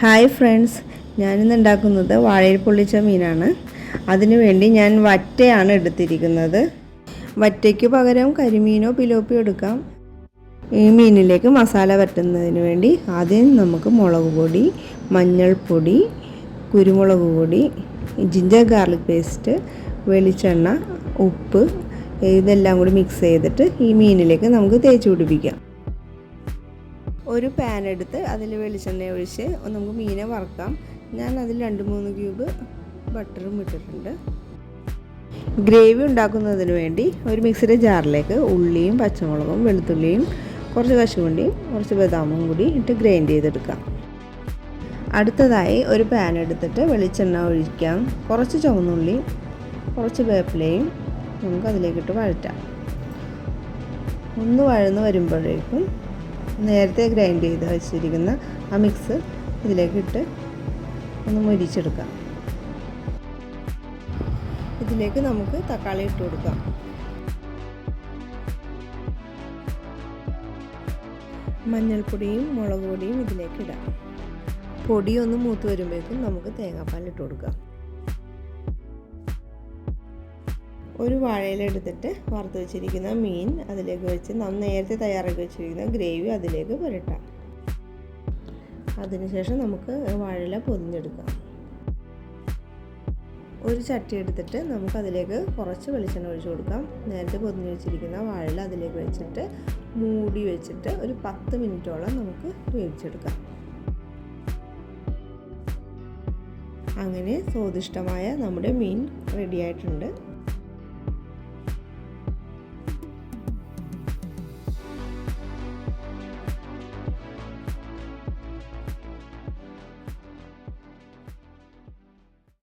Hi friends, ഞാനിന്ന് ഉണ്ടാക്കുന്നത് വാഴയിൽ പൊള്ളിച്ച മീനാണ്. അതിനുവേണ്ടി ഞാൻ വറ്റയാണ് എടുത്തിരിക്കുന്നത്. വറ്റയ്ക്ക് പകരം കരിമീനോ പിലോപ്പിയോ എടുക്കാം. ഈ മീനിലേക്ക് മസാല വറ്റുന്നതിന് വേണ്ടി ആദ്യം നമുക്ക് മുളക് പൊടി, മഞ്ഞൾപ്പൊടി, കുരുമുളക് പൊടി, ജിഞ്ചർ ഗാർലിക് പേസ്റ്റ്, വെളിച്ചെണ്ണ, ഉപ്പ് ഇതെല്ലാം കൂടി മിക്സ് ചെയ്തിട്ട് ഈ മീനിലേക്ക് നമുക്ക് തേച്ച് പിടിപ്പിക്കാം. ഒരു പാൻ എടുത്ത് അതിൽ വെളിച്ചെണ്ണ ഒഴിച്ച് നമുക്ക് മീനെ വറുക്കാം. ഞാൻ അതിൽ 2-3 ക്യൂബ് ബട്ടറും ഇട്ടിട്ടുണ്ട്. ഗ്രേവി ഉണ്ടാക്കുന്നതിന് വേണ്ടി ഒരു മിക്സിയുടെ ജാറിലേക്ക് ഉള്ളിയും പച്ചമുളകും വെളുത്തുള്ളിയും കുറച്ച് കശുവണ്ടിയും കുറച്ച് ബദാമും കൂടി ഇട്ട് ഗ്രൈൻഡ് ചെയ്തെടുക്കാം. അടുത്തതായി ഒരു പാൻ എടുത്തിട്ട് വെളിച്ചെണ്ണ ഒഴിക്കാം. കുറച്ച് ചുവന്നുള്ളി, കുറച്ച് വേപ്പിലയും നമുക്ക് അതിലേക്കിട്ട് വഴറ്റാം. ഒന്ന് വഴന്ന് വരുമ്പോഴേക്കും നേരത്തെ ഗ്രൈൻഡ് ചെയ്ത് വെച്ചിരിക്കുന്ന ആ മിക്സ് ഇതിലേക്കിട്ട് ഒന്ന് മൊരിച്ചെടുക്കാം. ഇതിലേക്ക് നമുക്ക് തക്കാളി ഇട്ട് കൊടുക്കാം. മഞ്ഞൾപ്പൊടിയും മുളക് പൊടിയും ഇതിലേക്ക് ഇടാം. പൊടി ഒന്ന് മൂത്ത് വരുമ്പോഴേക്കും നമുക്ക് തേങ്ങാപ്പാൽ ഇട്ട് കൊടുക്കാം. ഒരു വാഴയില എടുത്തിട്ട് വറുത്ത് വെച്ചിരിക്കുന്ന മീൻ അതിലേക്ക് വെച്ച് നേരത്തെ തയ്യാറാക്കി വെച്ചിരിക്കുന്ന ഗ്രേവി അതിലേക്ക് പുരട്ടാം. അതിനുശേഷം നമുക്ക് വാഴയില പൊതിഞ്ഞെടുക്കാം. ഒരു ചട്ടി എടുത്തിട്ട് നമുക്ക് അതിലേക്ക് കുറച്ച് വെളിച്ചെണ്ണ ഒഴിച്ചു കൊടുക്കാം. നേരത്തെ പൊതിഞ്ഞ് വെച്ചിരിക്കുന്ന വാഴയില അതിലേക്ക് വെച്ചിട്ട് മൂടി വെച്ചിട്ട് ഒരു 10 മിനിറ്റോളം നമുക്ക് വേവിച്ചെടുക്കാം. അങ്ങനെ സ്വാദിഷ്ടമായ നമ്മുടെ മീൻ റെഡിയായിട്ടുണ്ട്.